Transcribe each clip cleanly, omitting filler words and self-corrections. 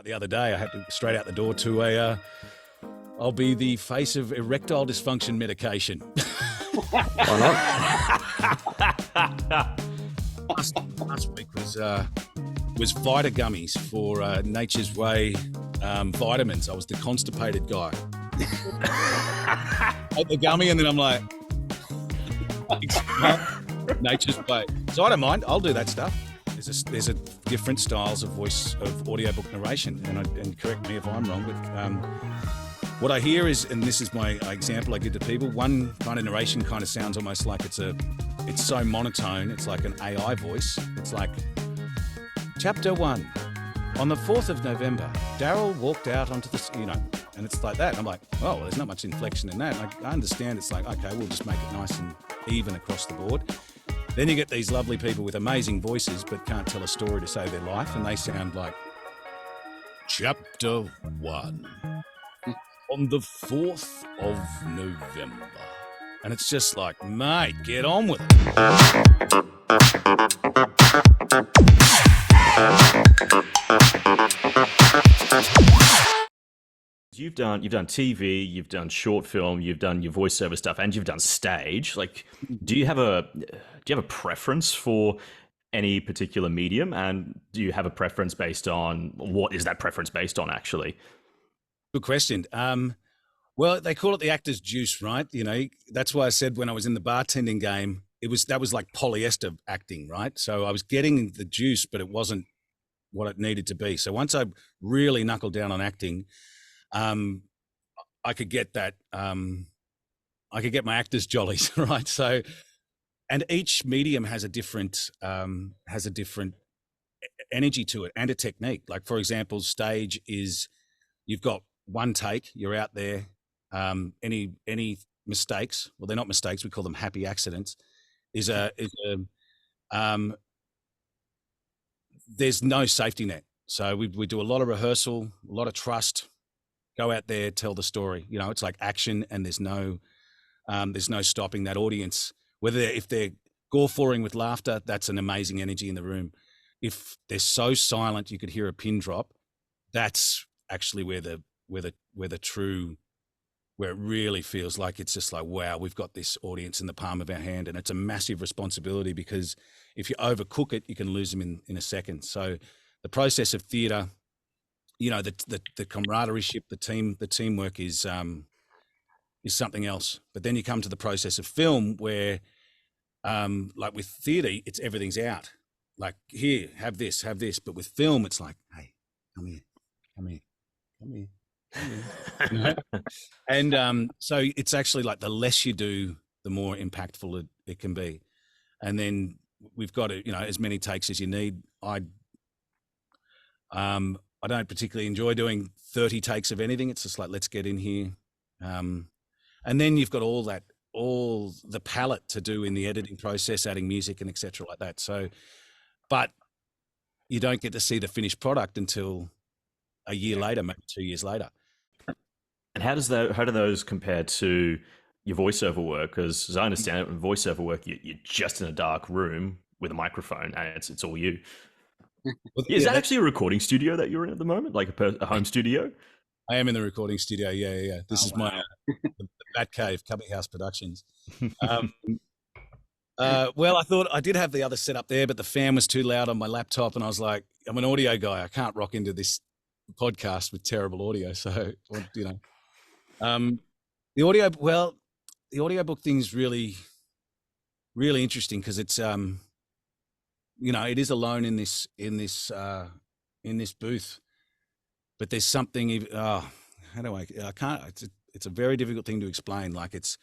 the other day. I had to straight out the door to a. I'll be the face of erectile dysfunction medication. Why not? last week was Vita gummies for Nature's Way vitamins. I was the constipated guy. Ate the gummy and then I'm like, Nature's Way. So I don't mind. I'll do that stuff. There's a different styles of voice of audiobook narration, and correct me if I'm wrong, but what I hear is, and this is my example I give to people, one kind of narration kind of sounds almost like it's so monotone. It's like an AI voice. It's like, Chapter 1, on the 4th of November, Daryl walked out onto the, and it's like that. And I'm like, oh, well, there's not much inflection in that. And I understand it's like, okay, we'll just make it nice and even across the board. Then you get these lovely people with amazing voices but can't tell a story to save their life, and they sound like, Chapter 1, on the 4th of November. And it's just like, mate, get on with it. You've done TV, you've done short film, you've done your voiceover stuff, and you've done stage. Like, do you have a preference for any particular medium, and do you have a preference based on what is that preference based on? Actually, good question. Well, they call it the actor's juice, right? That's why I said when I was in the bartending game, that was like polyester acting, right? So I was getting the juice, but it wasn't what it needed to be. So once I really knuckled down on acting, I could get that. I could get my actor's jollies, right? So, and each medium has a different energy to it and a technique. Like, for example, stage is you've got one take, you're out there. Any mistakes, well, they're not mistakes, we call them happy accidents, there's no safety net. So we do a lot of rehearsal, a lot of trust, go out there, tell the story. It's like action, and there's no stopping that audience. If they're gawfawing with laughter, that's an amazing energy in the room. If they're so silent you could hear a pin drop, that's actually where it really feels like it's just like, wow, we've got this audience in the palm of our hand, and it's a massive responsibility because if you overcook it, you can lose them in a second. So the process of theatre, the camaraderie, the teamwork is something else. But then you come to the process of film where, like with theatre, everything's out. Like, here, have this. But with film, it's like, hey, come here. And so it's actually like the less you do, the more impactful it can be. And then we've got to, as many takes as you need. I don't particularly enjoy doing 30 takes of anything. It's just like, let's get in here. And then you've got all the palette to do in the editing process, adding music and et cetera like that. So, but you don't get to see the finished product until a year later, maybe 2 years later. And how do those compare to your voiceover work? Because as I understand it, in voiceover work, you're just in a dark room with a microphone, and it's all you. Is that actually a recording studio that you're in at the moment, like a home studio? I am in the recording studio. Yeah. This is my the Bat Cave, Cubby House Productions. Well, I thought I did have the other setup there, but the fan was too loud on my laptop, and I was like, I'm an audio guy. I can't rock into this podcast with terrible audio. So, the audiobook thing is really, really interesting because it's, it is alone in this booth, but there's something. I can't. It's a very difficult thing to explain. Like, it's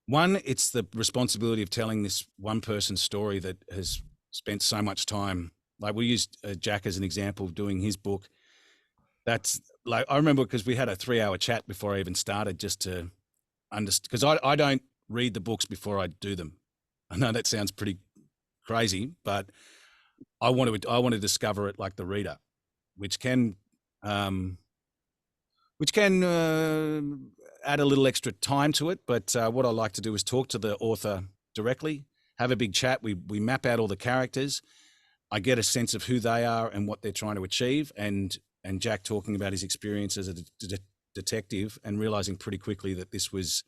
the responsibility of telling this one person's story that has spent so much time. Like, we used Jack as an example of doing his book. That's like, I remember because we had a 3-hour chat before I even started, just to understand, because I don't read the books before I do them. I know that sounds pretty crazy, but I want to discover it like the reader, which can add a little extra time to it. But what I like to do is talk to the author directly, have a big chat. We map out all the characters. I get a sense of who they are and what they're trying to achieve, and Jack talking about his experience as a detective and realizing pretty quickly that this was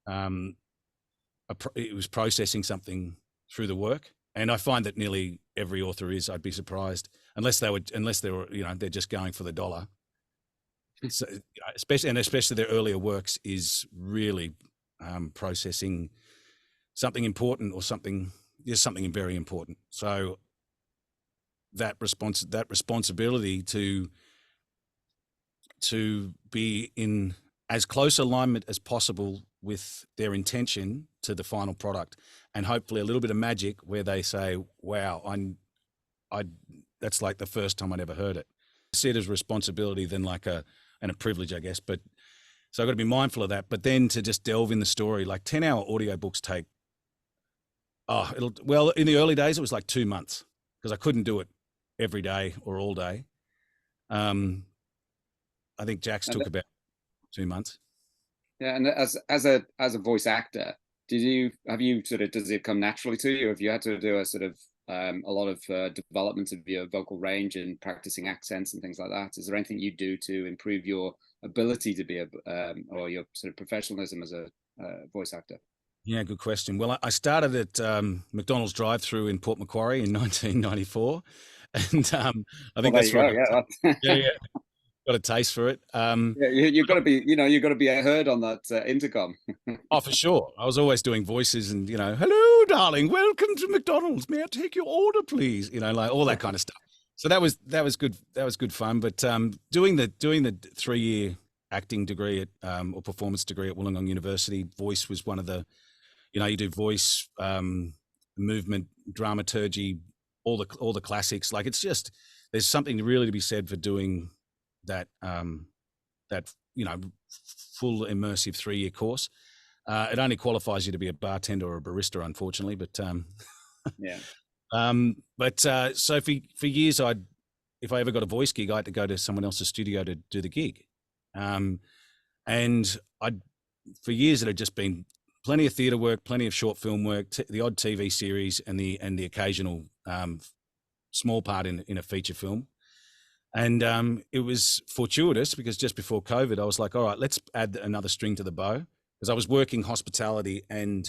it was processing something through the work. And I find that nearly every author is. I'd be surprised unless they were they're just going for the dollar. So, especially their earlier works is really processing something important or something very important. So that responsibility to be in as close alignment as possible with their intention to the final product, and hopefully a little bit of magic where they say, "Wow, I that's like the first time I'd ever heard it." I see it as responsibility than like a privilege, I guess. But so I've got to be mindful of that. But then to just delve in the story, like 10-hour audiobooks take. In the early days it was like 2 months because I couldn't do it every day or all day. I think Jack's took about 2 months. Yeah, and as a voice actor, does it come naturally to you? Have you had to do a lot of development of your vocal range and practicing accents and things like that? Is there anything you do to improve your ability to be or your sort of professionalism as a voice actor? Yeah, good question. Well, I started at McDonald's drive-through in Port Macquarie in 1994, and I think that's right. Yeah, got a taste for it. You've got to be heard on that intercom. Oh, for sure. I was always doing voices and hello, darling, welcome to McDonald's. May I take your order, please? Like all that kind of stuff. So that was good. That was good fun. But doing the 3-year acting degree or performance degree at Wollongong University, voice was one of the. You do voice, movement, dramaturgy, all the classics. Like it's just there's something really to be said for doing that full immersive 3-year course. It only qualifies you to be a bartender or a barista, unfortunately. But so for years, if I ever got a voice gig, I had to go to someone else's studio to do the gig, and for years it had just been. Plenty of theatre work, plenty of short film work, the odd TV series, and the occasional small part in a feature film. And it was fortuitous because just before COVID, I was like, all right, let's add another string to the bow, because I was working hospitality and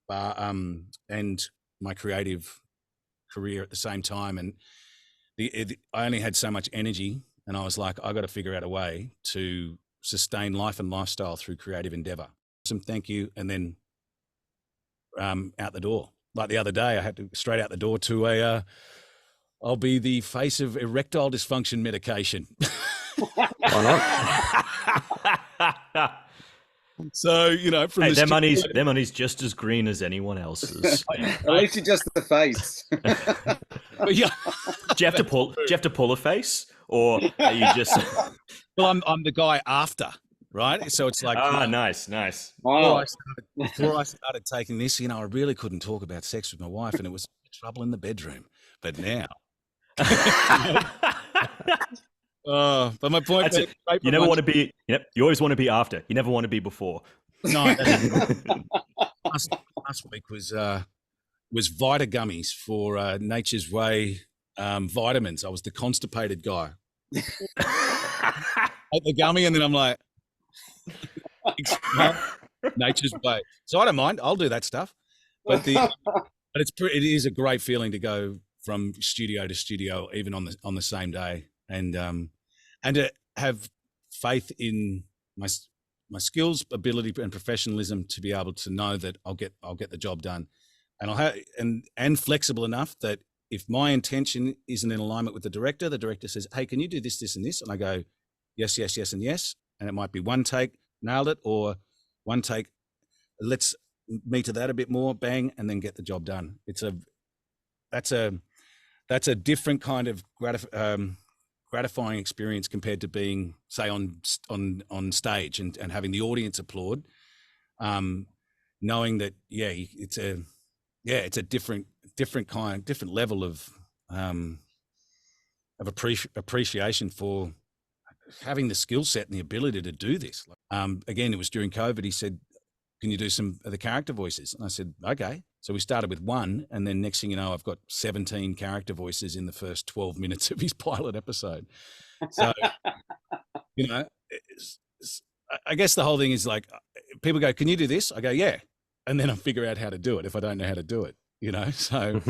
my creative career at the same time, and I only had so much energy, and I was like, I got to figure out a way to sustain life and lifestyle through creative endeavor. Some thank you, and then out the door. Like the other day, I had to straight out the door to I'll be the face of erectile dysfunction medication. Why not? So from their money's just as green as anyone else's. At least you're just the face. But yeah, do you have to pull a face, or are you just? Well, I'm the guy after. Right, so it's like nice. Wow. Before I started taking this, I really couldn't talk about sex with my wife, and it was trouble in the bedroom. But now, but my point, you never want to be. You always want to be after. You never want to be before. No, last week was Vita gummies for Nature's Way vitamins. I was the constipated guy. At the gummy, and then I'm like. Nature's Way. So I don't mind. I'll do that stuff. But it is a great feeling to go from studio to studio, even on the same day, and to have faith in my skills, ability, and professionalism to be able to know that I'll get the job done, and I'll have and flexible enough that if my intention isn't in alignment with the director says, "Hey, can you do this, this, and this?" And I go, "Yes, yes, yes, and yes." And it might be one take, nailed it, or one take, let's meter that a bit more, bang, and then get the job done. That's a different kind of gratifying experience compared to being, say, on stage and having the audience applaud, knowing that it's a different level of appreciation for having the skill set and the ability to do this. Again, it was during COVID. He said, "Can you do some of the character voices?" And I said, "Okay." So we started with one, and then next thing you know, I've got 17 character voices in the first 12 minutes of his pilot episode. So, you know, I guess the whole thing is like, people go, "Can you do this?" I go, "Yeah," and then I figure out how to do it if I don't know how to do it. So,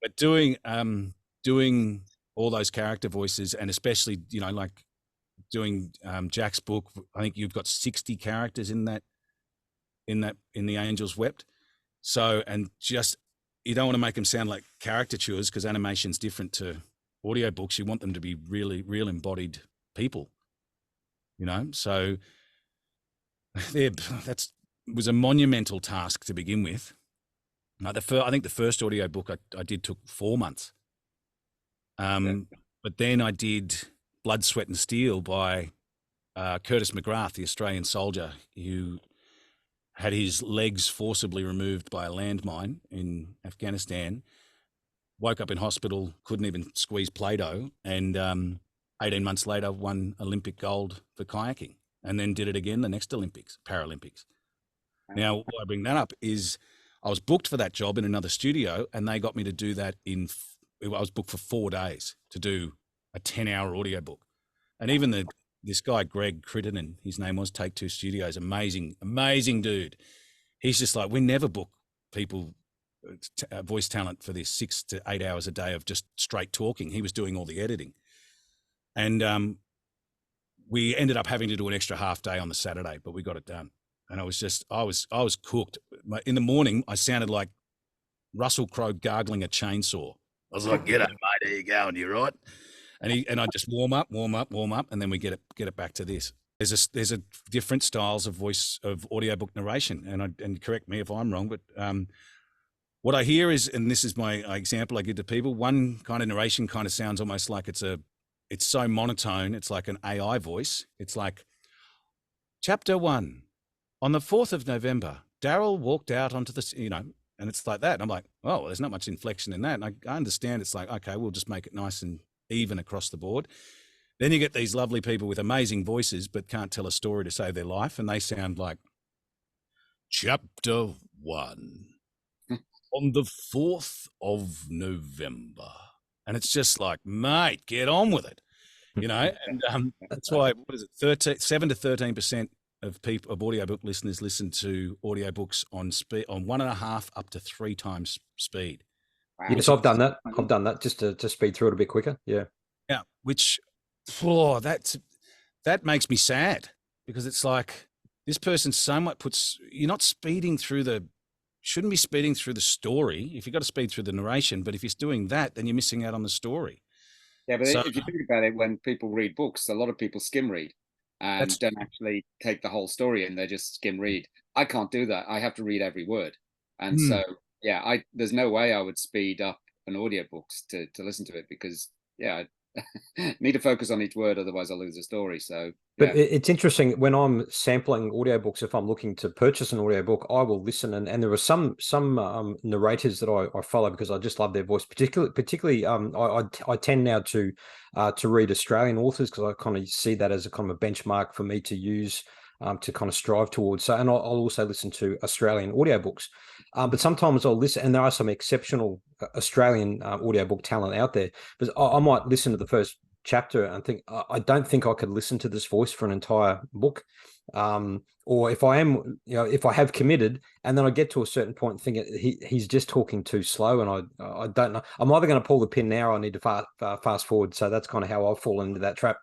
but doing all those character voices, and especially like doing Jack's book, I think you've got 60 characters in the Angels Wept. So, and just, you don't want to make them sound like caricatures, because animation's different to audiobooks. You want them to be really real embodied people, so that was a monumental task to begin with. I think the first audiobook I did took 4 months. But then I did Blood, Sweat and Steel by Curtis McGrath, the Australian soldier who had his legs forcibly removed by a landmine in Afghanistan, woke up in hospital, couldn't even squeeze Play-Doh, and 18 months later won Olympic gold for kayaking, and then did it again the next Paralympics. Now, why I bring that up is I was booked for that job in another studio, and they got me to do that I was booked for 4 days to do a 10-hour audiobook. And even this guy, Greg Crittenden, his name was, Take Two Studios, amazing dude. He's just like, we never book people, voice talent, for this 6 to 8 hours a day of just straight talking. He was doing all the editing. And we ended up having to do an extra half day on the Saturday, but we got it done. And I was cooked. In the morning, I sounded like Russell Crowe gargling a chainsaw. I was like, "Get up, mate. There you go, and you're right." And I just warm up, and then we get it back to this. There's a different styles of voice of audiobook narration, and correct me if I'm wrong, but what I hear is, and this is my example I give to people, one kind of narration kind of sounds almost like it's so monotone, it's like an AI voice. It's like, Chapter 1, on the 4th of November, Daryl walked out onto the, and it's like that. And I'm like, oh, well, there's not much inflection in that. And I understand it's like, okay, we'll just make it nice and even across the board. Then you get these lovely people with amazing voices, but can't tell a story to save their life. And they sound like, Chapter 1, on the 4th of November. And it's just like, mate, get on with it. And that's why, 7 to 13% of people, of audiobook listeners, listen to audiobooks on 1.5 up to 3 times speed. Wow. Yes, I've done that just to speed through it a bit quicker. Yeah. Which, that makes me sad, because it's like, this person so much you're not shouldn't be speeding through the story. If you've got to speed through the narration, but if you're doing that, then you're missing out on the story. Yeah, but if you think about it, when people read books, a lot of people skim read and don't actually take the whole story in. They just skim read. I can't do that. I have to read every word. And so, yeah, there's no way I would speed up an audiobook to listen to it, because, yeah, I need to focus on each word, otherwise I'll lose the story. So, but it's interesting, when I'm sampling audiobooks, if I'm looking to purchase an audiobook, I will listen, and there are some narrators that I follow because I just love their voice. Particularly, I tend now to read Australian authors, because I kind of see that as a kind of a benchmark for me to use, to kind of strive towards. So, and I'll also listen to Australian audiobooks. But sometimes I'll listen, and there are some exceptional Australian audiobook talent out there. But I might listen to the first chapter and think, I don't think I could listen to this voice for an entire book. Or if I am, if I have committed, and then I get to a certain point thinking he's just talking too slow, and I don't know, I'm either going to pull the pin now, or I need to fast forward. So that's kind of how I've fallen into that trap.